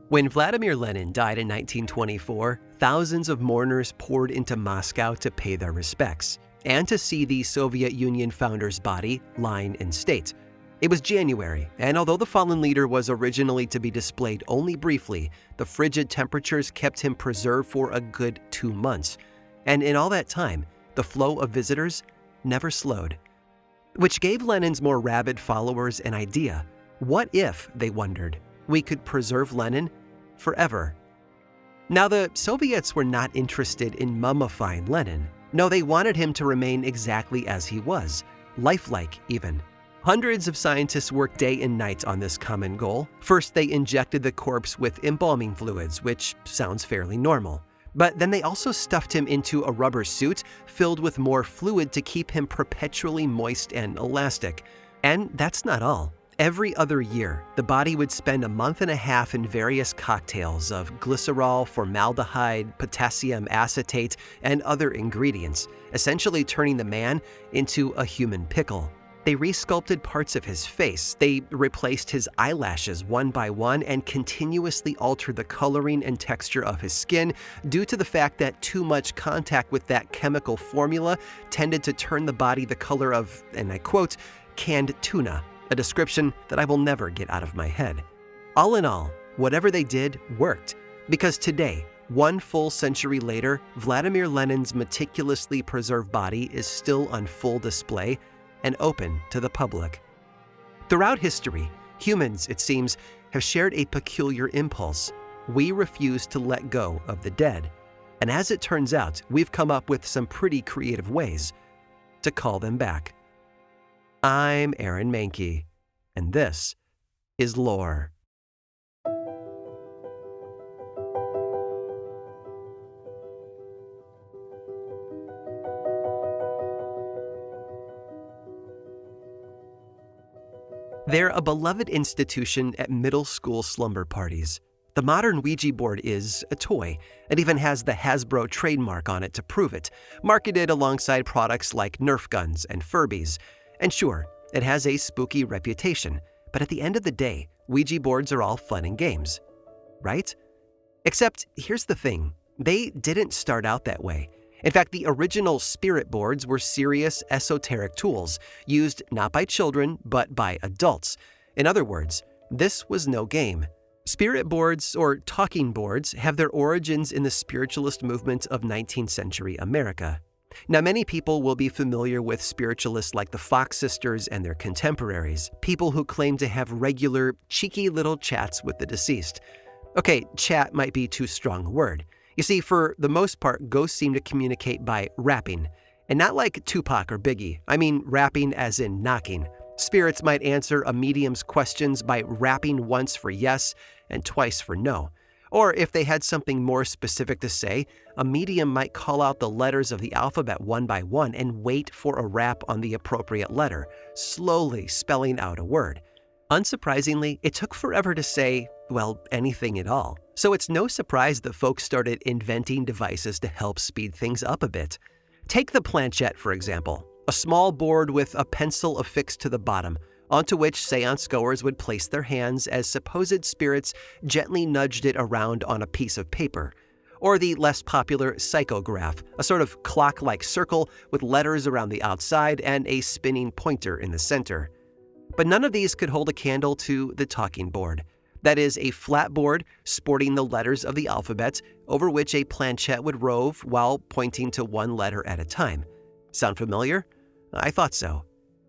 When Vladimir Lenin died in 1924, thousands of mourners poured into Moscow to pay their respects and to see the Soviet Union founder's body lying in state. It was January, and although the fallen leader was originally to be displayed only briefly, the frigid temperatures kept him preserved for a good 2 months. And in all that time, the flow of visitors never slowed. Which gave Lenin's more rabid followers an idea. What if, they wondered, we could preserve Lenin forever? Now, the Soviets were not interested in mummifying Lenin. No, they wanted him to remain exactly as he was, lifelike even. Hundreds of scientists worked day and night on this common goal. First, they injected the corpse with embalming fluids, which sounds fairly normal. But then they also stuffed him into a rubber suit filled with more fluid to keep him perpetually moist and elastic. And that's not all. Every other year, the body would spend a month and a half in various cocktails of glycerol, formaldehyde, potassium acetate, and other ingredients, essentially turning the man into a human pickle. They resculpted parts of his face, they replaced his eyelashes one by one, and continuously altered the coloring and texture of his skin due to the fact that too much contact with that chemical formula tended to turn the body the color of, and I quote, canned tuna, a description that I will never get out of my head. All in all, whatever they did worked, because today, 1 full century later, Vladimir Lenin's meticulously preserved body is still on full display and open to the public. Throughout history, humans, it seems, have shared a peculiar impulse. We refuse to let go of the dead. And as it turns out, we've come up with some pretty creative ways to call them back. I'm Aaron Mahnke, and this is Lore. They're a beloved institution at middle school slumber parties. The modern Ouija board is a toy. It even has the Hasbro trademark on it to prove it, marketed alongside products like Nerf guns and Furbies. And sure, it has a spooky reputation, but at the end of the day, Ouija boards are all fun and games, right? Except, here's the thing, they didn't start out that way. In fact, the original spirit boards were serious esoteric tools, used not by children, but by adults. In other words, this was no game. Spirit boards, or talking boards, have their origins in the spiritualist movement of 19th century America. Now, many people will be familiar with spiritualists like the Fox sisters and their contemporaries, people who claim to have regular, cheeky little chats with the deceased. Okay, chat might be too strong a word. You see, for the most part, ghosts seem to communicate by rapping. And not like Tupac or Biggie, I mean rapping as in knocking. Spirits might answer a medium's questions by rapping once for yes and twice for no. Or if they had something more specific to say, a medium might call out the letters of the alphabet one by one and wait for a rap on the appropriate letter, slowly spelling out a word. Unsurprisingly, it took forever to say, well, anything at all. So it's no surprise that folks started inventing devices to help speed things up a bit. Take the planchette, for example, a small board with a pencil affixed to the bottom, onto which seance goers would place their hands as supposed spirits gently nudged it around on a piece of paper. Or the less popular psychograph, a sort of clock-like circle with letters around the outside and a spinning pointer in the center. But none of these could hold a candle to the talking board. That is, a flat board sporting the letters of the alphabet over which a planchette would rove while pointing to one letter at a time. Sound familiar? I thought so.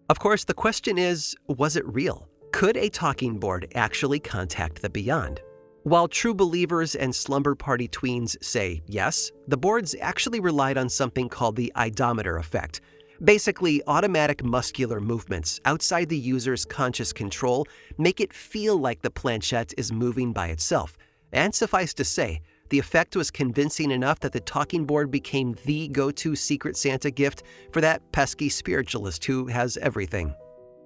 Of course, the question is, was it real? Could a talking board actually contact the beyond? While true believers and slumber party tweens say yes, the boards actually relied on something called the eidometer effect. Basically, automatic muscular movements outside the user's conscious control make it feel like the planchette is moving by itself. And suffice to say, the effect was convincing enough that the talking board became the go-to Secret Santa gift for that pesky spiritualist who has everything.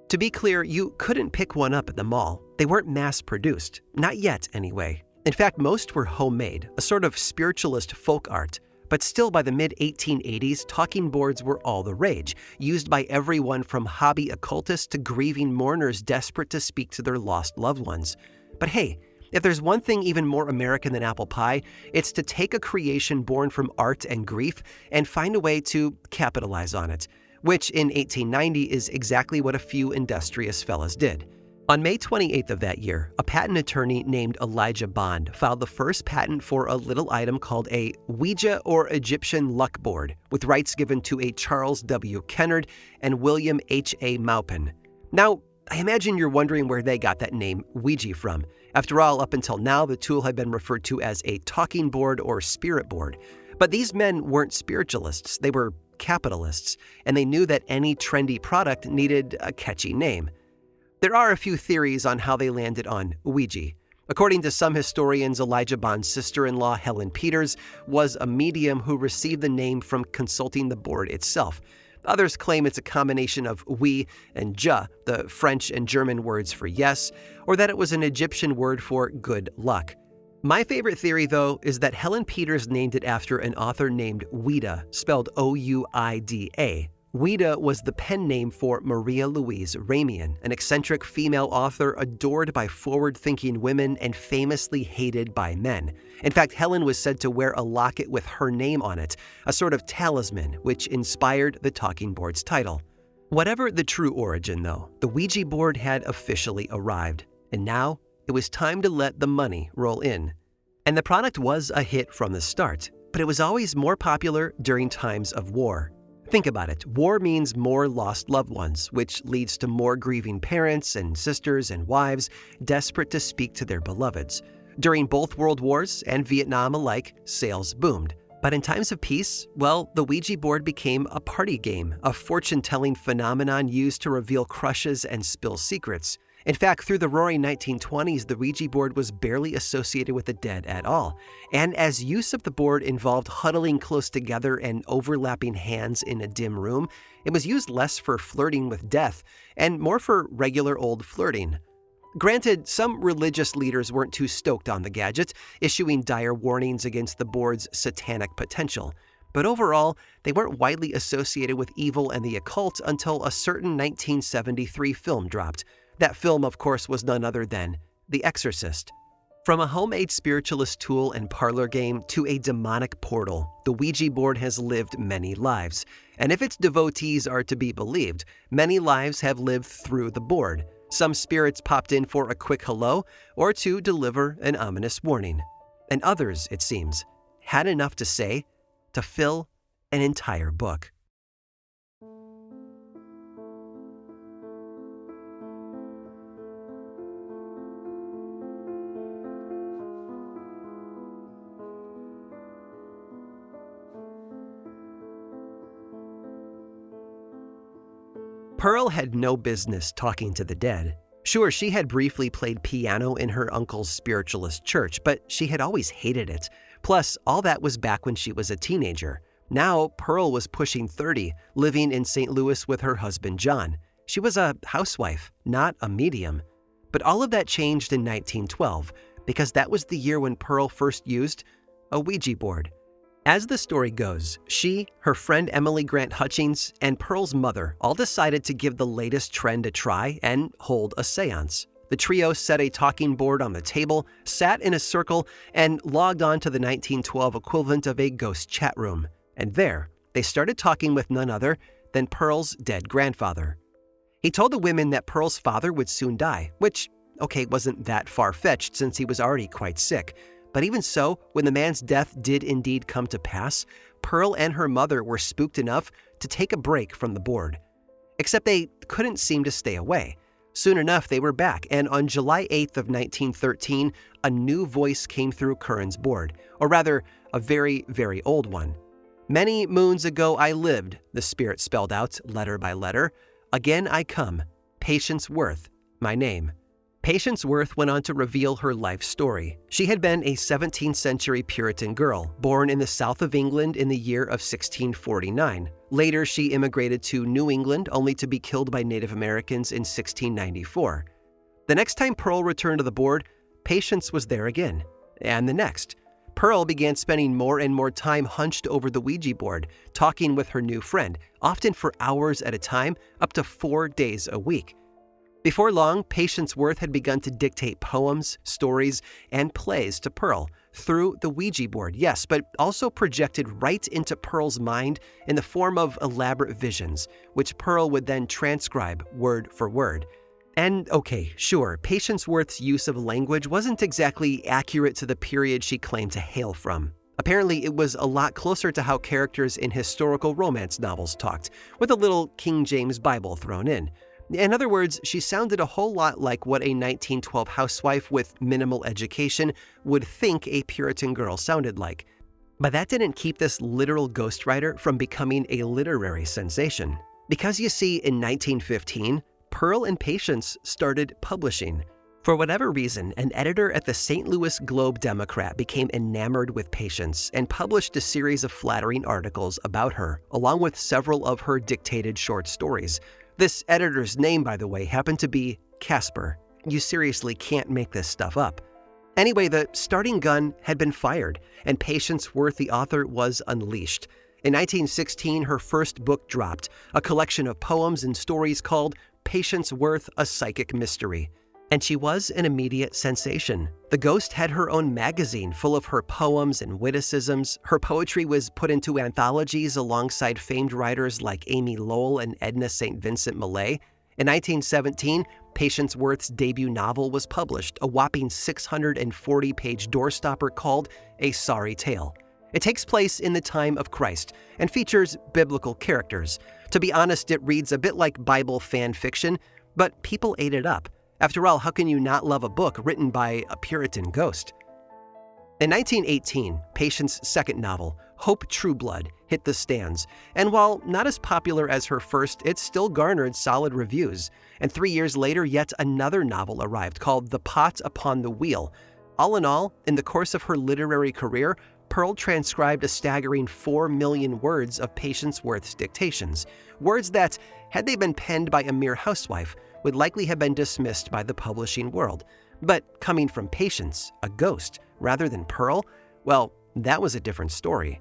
To be clear, you couldn't pick one up at the mall. They weren't mass-produced. Not yet, anyway. In fact, most were homemade, a sort of spiritualist folk art. But still, by the mid-1880s, talking boards were all the rage, used by everyone from hobby occultists to grieving mourners desperate to speak to their lost loved ones. But hey, If there's one thing even more American than apple pie, it's to take a creation born from art and grief and find a way to capitalize on it, which in 1890 is exactly what a few industrious fellas did. On May 28th of that year, a patent attorney named Elijah Bond filed the first patent for a little item called a Ouija or Egyptian luck board, with rights given to a Charles W. Kennard and William H.A. Maupin. Now, I imagine you're wondering where they got that name Ouija from. After all, up until now, the tool had been referred to as a talking board or spirit board. But these men weren't spiritualists, they were capitalists, and they knew that any trendy product needed a catchy name. There are a few theories on how they landed on Ouija. According to some historians, Elijah Bond's sister-in-law, Helen Peters, was a medium who received the name from consulting the board itself. Others claim it's a combination of oui and ja, the French and German words for yes, or that it was an Egyptian word for good luck. My favorite theory, though, is that Helen Peters named it after an author named Ouida, spelled O-U-I-D-A. Ouida was the pen name for Maria Louise Ramian, an eccentric female author adored by forward-thinking women and famously hated by men. In fact, Helen was said to wear a locket with her name on it, a sort of talisman which inspired the talking board's title. Whatever the true origin, though, the Ouija board had officially arrived, and now it was time to let the money roll in. And the product was a hit from the start, but it was always more popular during times of war. Think about it. War means more lost loved ones, which leads to more grieving parents and sisters and wives desperate to speak to their beloveds. During both World Wars and Vietnam alike, sales boomed. But in times of peace, well, the Ouija board became a party game, a fortune-telling phenomenon used to reveal crushes and spill secrets. In fact, through the roaring 1920s, the Ouija board was barely associated with the dead at all. And as use of the board involved huddling close together and overlapping hands in a dim room, it was used less for flirting with death and more for regular old flirting. Granted, some religious leaders weren't too stoked on the gadget, issuing dire warnings against the board's satanic potential. But overall, they weren't widely associated with evil and the occult until a certain 1973 film dropped. That film, of course, was none other than The Exorcist. From a homemade spiritualist tool and parlor game to a demonic portal, the Ouija board has lived many lives. And if its devotees are to be believed, many lives have lived through the board. Some spirits popped in for a quick hello or to deliver an ominous warning. And others, it seems, had enough to say to fill an entire book. Pearl had no business talking to the dead. Sure, she had briefly played piano in her uncle's spiritualist church, but she had always hated it. Plus, all that was back when she was a teenager. Now, Pearl was pushing 30, living in St. Louis with her husband John. She was a housewife, not a medium. But all of that changed in 1912, because that was the year when Pearl first used a Ouija board. As the story goes, she, her friend Emily Grant Hutchings, and Pearl's mother all decided to give the latest trend a try and hold a seance. The trio set a talking board on the table, sat in a circle, and logged on to the 1912 equivalent of a ghost chat room. And there, they started talking with none other than Pearl's dead grandfather. He told the women that Pearl's father would soon die, which, wasn't that far-fetched since he was already quite sick. But even so, when the man's death did indeed come to pass, Pearl and her mother were spooked enough to take a break from the board. Except they couldn't seem to stay away. Soon enough, they were back, and on July 8th of 1913, a new voice came through Curran's board, or rather, a very, very old one. "Many moons ago I lived," the spirit spelled out letter by letter. "Again I come. Patience Worth, my name." Patience Worth went on to reveal her life story. She had been a 17th century Puritan girl, born in the south of England in the year of 1649. Later, she immigrated to New England, only to be killed by Native Americans in 1694. The next time Pearl returned to the board, Patience was there again. And the next. Pearl began spending more and more time hunched over the Ouija board, talking with her new friend, often for hours at a time, up to 4 days a week. Before long, Patience Worth had begun to dictate poems, stories, and plays to Pearl through the Ouija board, yes, but also projected right into Pearl's mind in the form of elaborate visions, which Pearl would then transcribe word for word. And okay, sure, Patience Worth's use of language wasn't exactly accurate to the period she claimed to hail from. Apparently, it was a lot closer to how characters in historical romance novels talked, with a little King James Bible thrown in. In other words, she sounded a whole lot like what a 1912 housewife with minimal education would think a Puritan girl sounded like. But that didn't keep this literal ghostwriter from becoming a literary sensation. Because you see, in 1915, Pearl and Patience started publishing. For whatever reason, an editor at the St. Louis Globe-Democrat became enamored with Patience and published a series of flattering articles about her, along with several of her dictated short stories. This editor's name, by the way, happened to be Casper. You seriously can't make this stuff up. Anyway, the starting gun had been fired, and Patience Worth, the author, was unleashed. In 1916, her first book dropped, a collection of poems and stories called Patience Worth, A Psychic Mystery. And she was an immediate sensation. The Ghost had her own magazine full of her poems and witticisms. Her poetry was put into anthologies alongside famed writers like Amy Lowell and Edna St. Vincent Millay. In 1917, Patience Worth's debut novel was published, a whopping 640-page doorstopper called A Sorry Tale. It takes place in the time of Christ and features biblical characters. To be honest, it reads a bit like Bible fan fiction, but people ate it up. After all, how can you not love a book written by a Puritan ghost? In 1918, Patience's second novel, Hope Trueblood, hit the stands, and while not as popular as her first, it still garnered solid reviews. And 3 years later, yet another novel arrived called The Pot Upon the Wheel. All in all, in the course of her literary career, Pearl transcribed a staggering 4 million words of Patience Worth's dictations, words that, had they been penned by a mere housewife, would likely have been dismissed by the publishing world. But coming from Patience, a ghost, rather than Pearl, well, that was a different story.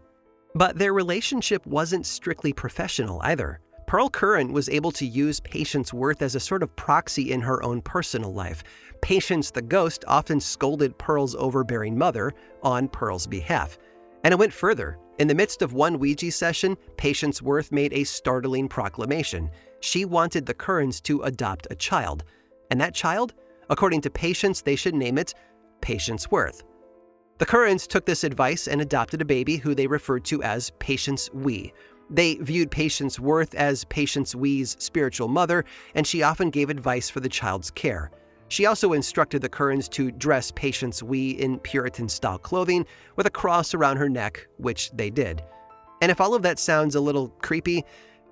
But their relationship wasn't strictly professional either. Pearl Curran was able to use Patience Worth as a sort of proxy in her own personal life. Patience the ghost often scolded Pearl's overbearing mother on Pearl's behalf. And it went further. In the midst of one Ouija session, Patience Worth made a startling proclamation. She wanted the Currans to adopt a child. And that child? According to Patience, they should name it Patience Worth. The Currans took this advice and adopted a baby who they referred to as Patience Wee. They viewed Patience Worth as Patience Wee's spiritual mother, and she often gave advice for the child's care. She also instructed the Currans to dress Patience Wee in Puritan-style clothing with a cross around her neck, which they did. And if all of that sounds a little creepy,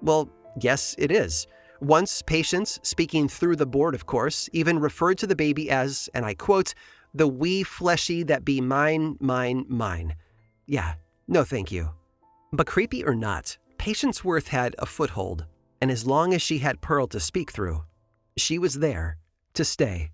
well, yes, it is. Once, Patience, speaking through the board, of course, even referred to the baby as, and I quote, "the wee fleshy that be mine, mine, mine." Yeah, no thank you. But creepy or not, Patience Worth had a foothold, and as long as she had Pearl to speak through, she was there to stay.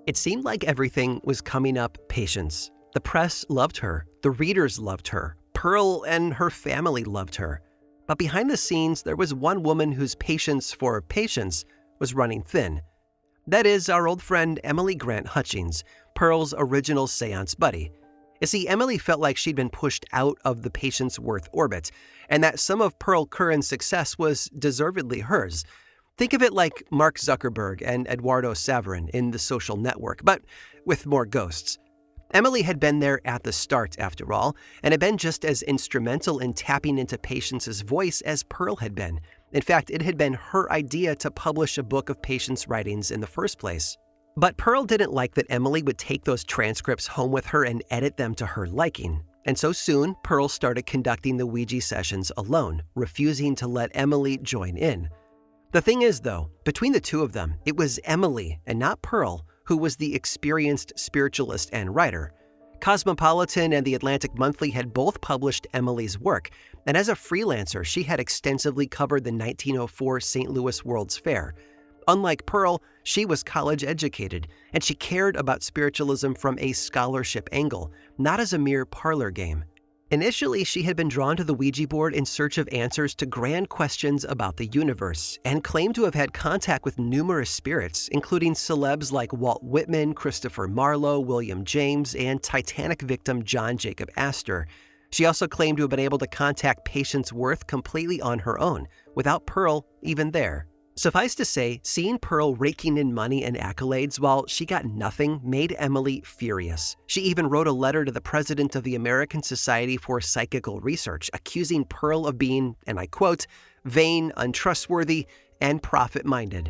It seemed like everything was coming up Patience. The press loved her, the readers loved her, Pearl and her family loved her. But behind the scenes, there was one woman whose patience for Patience was running thin. That is our old friend Emily Grant Hutchings, Pearl's original seance buddy. You see, Emily felt like she'd been pushed out of the Patience Worth orbit, and that some of Pearl Curran's success was deservedly hers. Think of it like Mark Zuckerberg and Eduardo Saverin in The Social Network, but with more ghosts. Emily had been there at the start, after all, and had been just as instrumental in tapping into Patience's voice as Pearl had been. In fact, it had been her idea to publish a book of Patience writings in the first place. But Pearl didn't like that Emily would take those transcripts home with her and edit them to her liking. And so soon, Pearl started conducting the Ouija sessions alone, refusing to let Emily join in. The thing is, though, between the two of them, it was Emily and not Pearl who was the experienced spiritualist and writer. Cosmopolitan and The Atlantic Monthly had both published Emily's work, and as a freelancer, she had extensively covered the 1904 St. Louis World's Fair. Unlike Pearl, she was college educated, and she cared about spiritualism from a scholarship angle, not as a mere parlor game. Initially, she had been drawn to the Ouija board in search of answers to grand questions about the universe, and claimed to have had contact with numerous spirits, including celebs like Walt Whitman, Christopher Marlowe, William James, and Titanic victim John Jacob Astor. She also claimed to have been able to contact Patience Worth completely on her own, without Pearl even there. Suffice to say, seeing Pearl raking in money and accolades while she got nothing made Emily furious. She even wrote a letter to the president of the American Society for Psychical Research, accusing Pearl of being, and I quote, vain, untrustworthy, and profit-minded.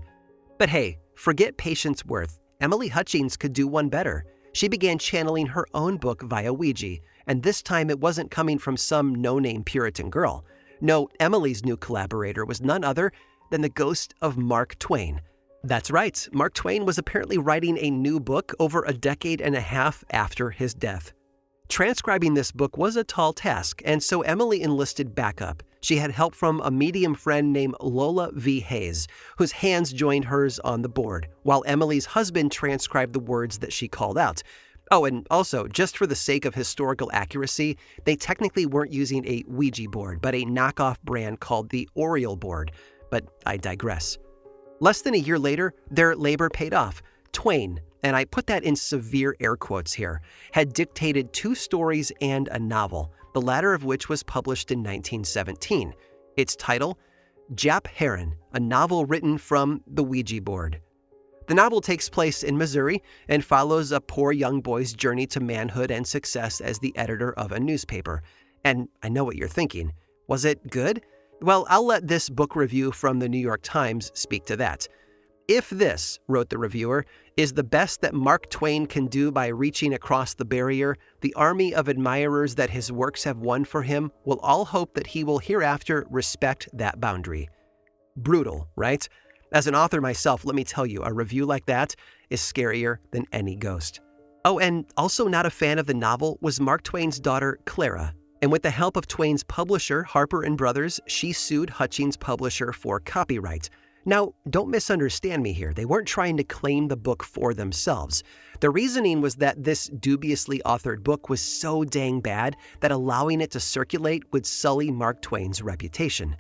But hey, forget Patience Worth. Emily Hutchins could do one better. She began channeling her own book via Ouija, and this time it wasn't coming from some no-name Puritan girl. No, Emily's new collaborator was none other than the ghost of Mark Twain. That's right, Mark Twain was apparently writing a new book over a decade and a half after his death. Transcribing this book was a tall task, and so Emily enlisted backup. She had help from a medium friend named Lola V. Hayes, whose hands joined hers on the board, while Emily's husband transcribed the words that she called out. Oh, and also, just for the sake of historical accuracy, they technically weren't using a Ouija board, but a knockoff brand called the Oriole board. But I digress. Less than a year later, their labor paid off. Twain, and I put that in severe air quotes here, had dictated 2 stories and a novel, the latter of which was published in 1917. Its title, Jap Heron, a novel written from the Ouija board. The novel takes place in Missouri and follows a poor young boy's journey to manhood and success as the editor of a newspaper. And I know what you're thinking. Was it good? Well, I'll let this book review from the New York Times speak to that. If this, wrote the reviewer, is the best that Mark Twain can do by reaching across the barrier, the army of admirers that his works have won for him will all hope that he will hereafter respect that boundary. Brutal, right? As an author myself, let me tell you, a review like that is scarier than any ghost. Oh, and also not a fan of the novel was Mark Twain's daughter, Clara. And with the help of Twain's publisher, Harper & Brothers, she sued Hutchins' publisher for copyright. Now, don't misunderstand me here. They weren't trying to claim the book for themselves. The reasoning was that this dubiously authored book was so dang bad that allowing it to circulate would sully Mark Twain's reputation.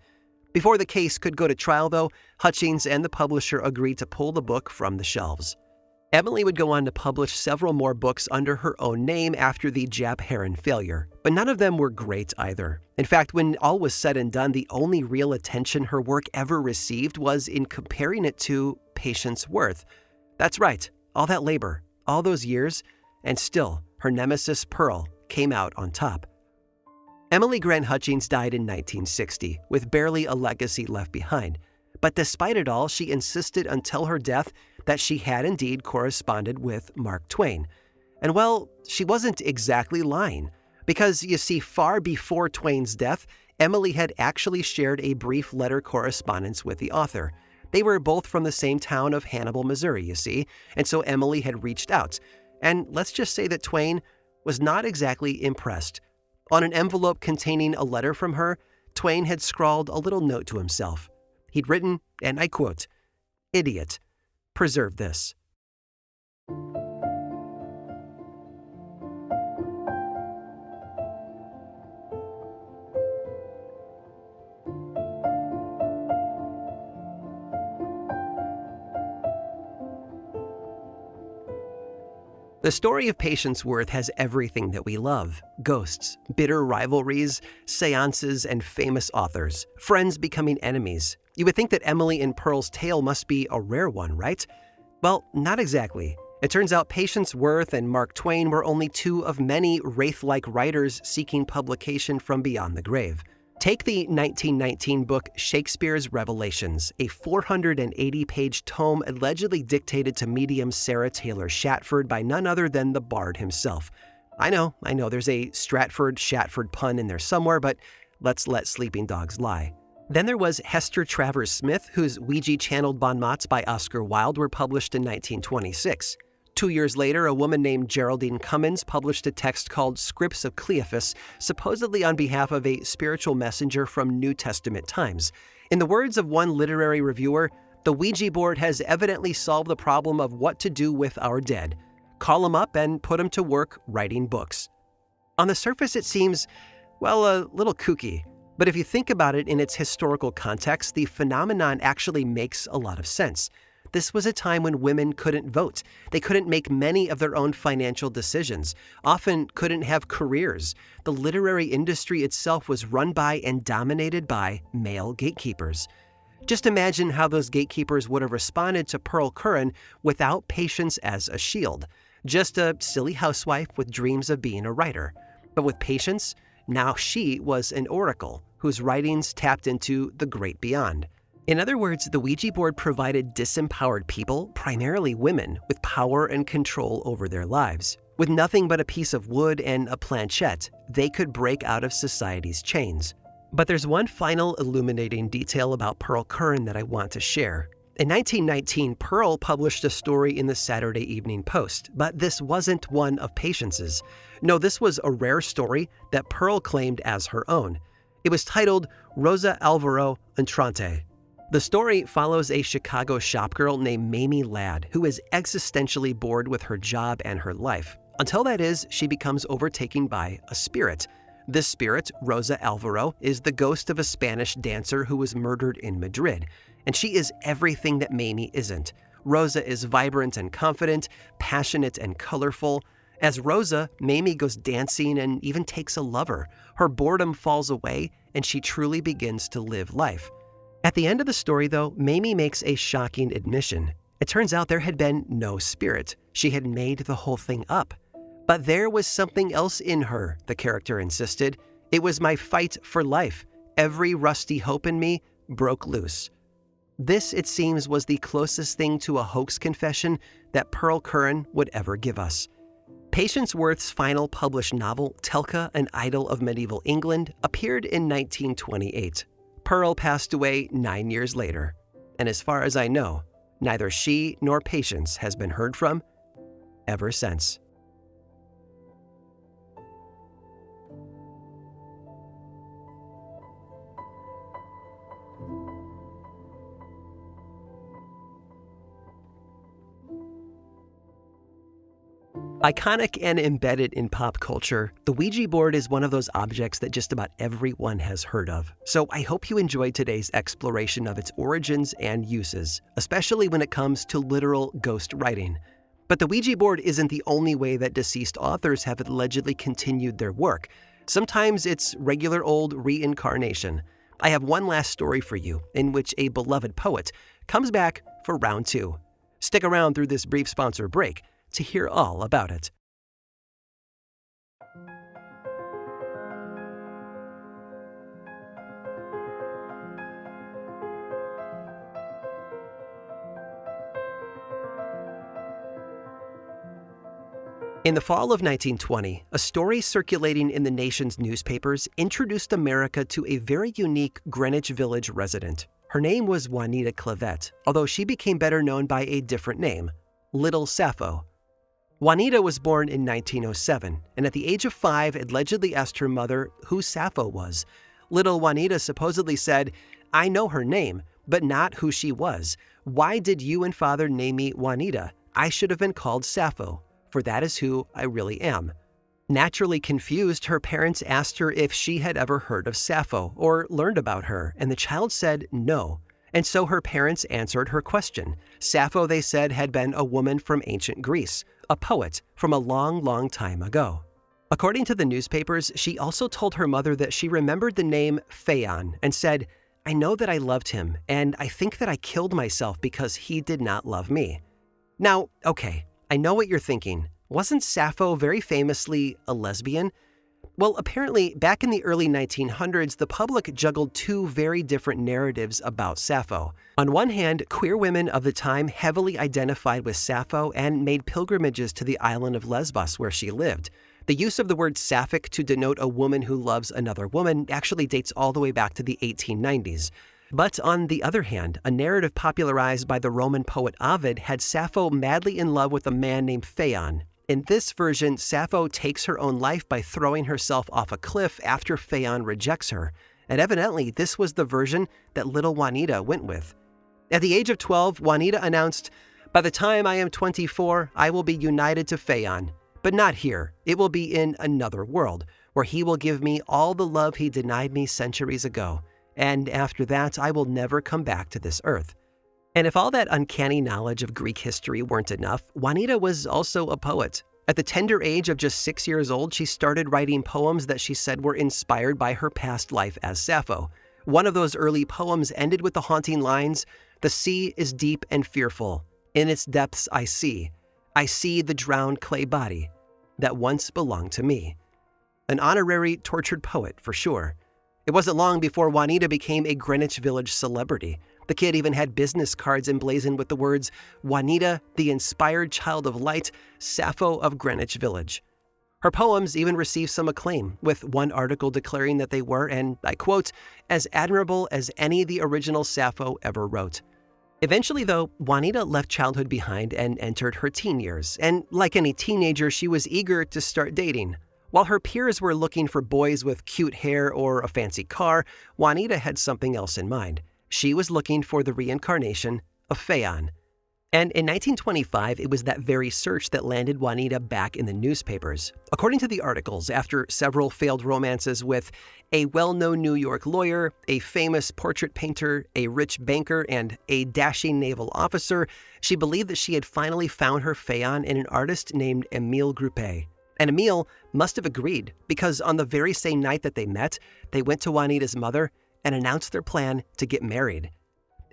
Before the case could go to trial, though, Hutchins and the publisher agreed to pull the book from the shelves. Emily would go on to publish several more books under her own name after the Jap Heron failure, but none of them were great either. In fact, when all was said and done, the only real attention her work ever received was in comparing it to Patience Worth. That's right, all that labor, all those years, and still, her nemesis Pearl came out on top. Emily Grant Hutchins died in 1960, with barely a legacy left behind. But despite it all, she insisted until her death that she had indeed corresponded with Mark Twain. And well, she wasn't exactly lying, because you see, far before Twain's death, Emily had actually shared a brief letter correspondence with the author. They were both from the same town of Hannibal, Missouri, you see, and so Emily had reached out. And let's just say that Twain was not exactly impressed. On an envelope containing a letter from her, Twain had scrawled a little note to himself. He'd written, and I quote, "Idiot, preserve this." The story of Patience Worth has everything that we love: ghosts, bitter rivalries, seances, and famous authors, friends becoming enemies. You would think that Emily and Pearl's tale must be a rare one, right? Well, not exactly. It turns out Patience Worth and Mark Twain were only 2 of many wraith-like writers seeking publication from beyond the grave. Take the 1919 book Shakespeare's Revelations, a 480-page tome allegedly dictated to medium Sarah Taylor Shatford by none other than the Bard himself. I know, there's a Stratford-Shatford pun in there somewhere, but let's let sleeping dogs lie. Then there was Hester Travers Smith, whose Ouija-channeled bon mots by Oscar Wilde were published in 1926. 2 years later, a woman named Geraldine Cummins published a text called Scripts of Cleophas, supposedly on behalf of a spiritual messenger from New Testament times. In the words of one literary reviewer, The Ouija board has evidently solved the problem of what to do with our dead. Call them up and put them to work writing books. On the surface, it seems, well, a little kooky. But if you think about it in its historical context, the phenomenon actually makes a lot of sense. This was a time when women couldn't vote. They couldn't make many of their own financial decisions, often couldn't have careers. The literary industry itself was run by and dominated by male gatekeepers. Just imagine how those gatekeepers would have responded to Pearl Curran without patience as a shield. Just a silly housewife with dreams of being a writer. But with patience, now she was an oracle whose writings tapped into the great beyond. In other words, the Ouija board provided disempowered people, primarily women, with power and control over their lives. With nothing but a piece of wood and a planchette, they could break out of society's chains. But there's one final illuminating detail about Pearl Curran that I want to share. In 1919, Pearl published a story in the Saturday Evening Post, but this wasn't one of Patience's. No, this was a rare story that Pearl claimed as her own. It was titled Rosa Alvaro Entrante. The story follows a Chicago shopgirl named Mamie Ladd, who is existentially bored with her job and her life. Until that is, she becomes overtaken by a spirit. This spirit, Rosa Alvaro, is the ghost of a Spanish dancer who was murdered in Madrid. And she is everything that Mamie isn't. Rosa is vibrant and confident, passionate and colorful. As Rosa, Mamie goes dancing and even takes a lover. Her boredom falls away, and she truly begins to live life. At the end of the story, though, Mamie makes a shocking admission. It turns out there had been no spirit. She had made the whole thing up. But there was something else in her, the character insisted. It was my fight for life. Every rusty hope in me broke loose. This, it seems, was the closest thing to a hoax confession that Pearl Curran would ever give us. Patience Worth's final published novel, Telka, an Idol of Medieval England, appeared in 1928. Pearl passed away 9 years later, and as far as I know, neither she nor Patience has been heard from ever since. Iconic and embedded in pop culture, the Ouija board is one of those objects that just about everyone has heard of. So I hope you enjoyed today's exploration of its origins and uses, especially when it comes to literal ghost writing. But the Ouija board isn't the only way that deceased authors have allegedly continued their work. Sometimes it's regular old reincarnation. I have one last story for you, in which a beloved poet comes back for round 2. Stick around through this brief sponsor break to hear all about it. In the fall of 1920, a story circulating in the nation's newspapers introduced America to a very unique Greenwich Village resident. Her name was Juanita Clavet, although she became better known by a different name, Little Sappho. Juanita was born in 1907, and at the age of 5 allegedly asked her mother who Sappho was. Little Juanita supposedly said, "I know her name, but not who she was. Why did you and father name me Juanita? I should have been called Sappho, for that is who I really am." Naturally confused, her parents asked her if she had ever heard of Sappho or learned about her, and the child said no. And so her parents answered her question. Sappho, they said, had been a woman from ancient Greece, a poet from a long, long time ago. According to the newspapers, she also told her mother that she remembered the name Phaon and said, "I know that I loved him, and I think that I killed myself because he did not love me." Now, okay, I know what you're thinking. Wasn't Sappho very famously a lesbian? Well, apparently, back in the early 1900s, the public juggled two very different narratives about Sappho. On one hand, queer women of the time heavily identified with Sappho and made pilgrimages to the island of Lesbos where she lived. The use of the word sapphic to denote a woman who loves another woman actually dates all the way back to the 1890s. But on the other hand, a narrative popularized by the Roman poet Ovid had Sappho madly in love with a man named Phaon. In this version, Sappho takes her own life by throwing herself off a cliff after Phaon rejects her, and evidently this was the version that little Juanita went with. At the age of 12, Juanita announced, "By the time I am 24, I will be united to Phaon. But not here. It will be in another world, where he will give me all the love he denied me centuries ago. And after that, I will never come back to this earth." And if all that uncanny knowledge of Greek history weren't enough, Juanita was also a poet. At the tender age of just 6 years old, she started writing poems that she said were inspired by her past life as Sappho. One of those early poems ended with the haunting lines, "The sea is deep and fearful. In its depths I see the drowned clay body that once belonged to me." An honorary tortured poet, for sure. It wasn't long before Juanita became a Greenwich Village celebrity. The kid even had business cards emblazoned with the words, "Juanita, the inspired child of light, Sappho of Greenwich Village." Her poems even received some acclaim, with one article declaring that they were, and I quote, "as admirable as any the original Sappho ever wrote." Eventually, though, Juanita left childhood behind and entered her teen years, and like any teenager, she was eager to start dating. While her peers were looking for boys with cute hair or a fancy car, Juanita had something else in mind. She was looking for the reincarnation of Phaon. And in 1925, it was that very search that landed Juanita back in the newspapers. According to the articles, after several failed romances with a well-known New York lawyer, a famous portrait painter, a rich banker, and a dashing naval officer, she believed that she had finally found her Phaon in an artist named Émile Groupé. And Émile must have agreed, because on the very same night that they met, they went to Juanita's mother and announced their plan to get married.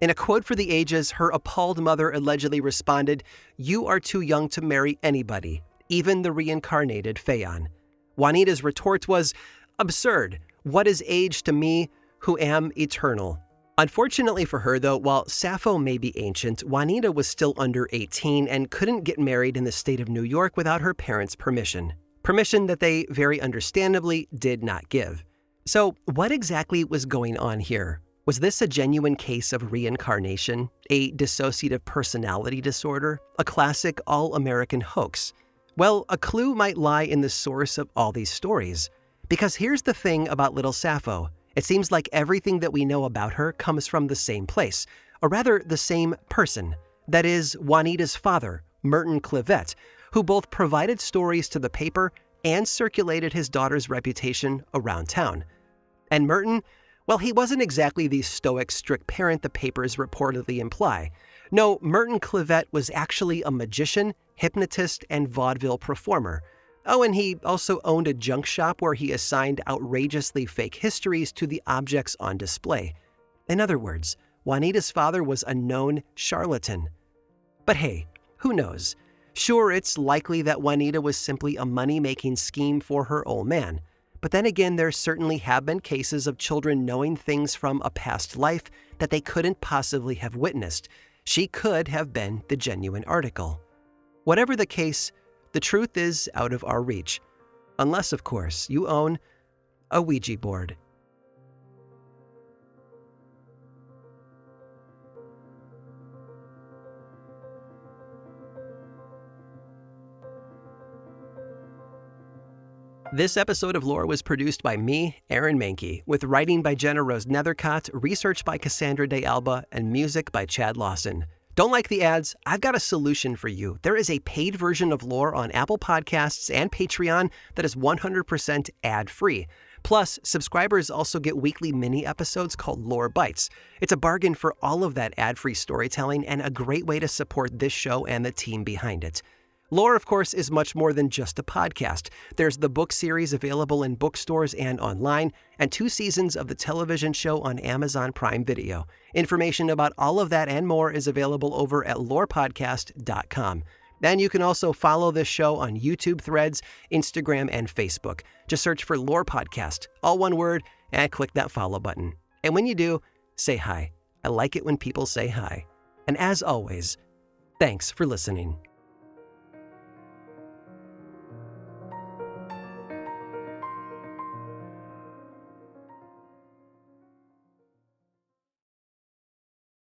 In a quote for the ages, her appalled mother allegedly responded, "You are too young to marry anybody, even the reincarnated Phaon." Juanita's retort was, "Absurd. What is age to me, who am eternal?" Unfortunately for her, though, while Sappho may be ancient, Juanita was still under 18 and couldn't get married in the state of New York without her parents' permission. Permission that they very understandably did not give. So, what exactly was going on here? Was this a genuine case of reincarnation, a dissociative personality disorder, a classic all-American hoax? Well, a clue might lie in the source of all these stories. Because here's the thing about little Sappho. It seems like everything that we know about her comes from the same place, or rather the same person. That is, Juanita's father, Merton Clivet, who both provided stories to the paper and circulated his daughter's reputation around town. And Merton, well, he wasn't exactly the stoic, strict parent the papers reportedly imply. No, Merton Clivet was actually a magician, hypnotist, and vaudeville performer. Oh, and he also owned a junk shop where he assigned outrageously fake histories to the objects on display. In other words, Juanita's father was a known charlatan. But hey, who knows? Sure, it's likely that Juanita was simply a money-making scheme for her old man. But then again, there certainly have been cases of children knowing things from a past life that they couldn't possibly have witnessed. She could have been the genuine article. Whatever the case, the truth is out of our reach. Unless, of course, you own a Ouija board. This episode of Lore was produced by me, Aaron Mahnke, with writing by Jenna Rose Nethercott, research by Cassandra De Alba, and music by Chad Lawson. Don't like the ads? I've got a solution for you. There is a paid version of Lore on Apple Podcasts and Patreon that is 100% ad-free. Plus, subscribers also get weekly mini-episodes called Lore Bites. It's a bargain for all of that ad-free storytelling and a great way to support this show and the team behind it. Lore, of course, is much more than just a podcast. There's the book series available in bookstores and online, and 2 seasons of the television show on Amazon Prime Video. Information about all of that and more is available over at lorepodcast.com. Then you can also follow this show on YouTube, Threads, Instagram, and Facebook. Just search for Lore Podcast, all one word, and click that follow button. And when you do, say hi. I like it when people say hi. And as always, thanks for listening.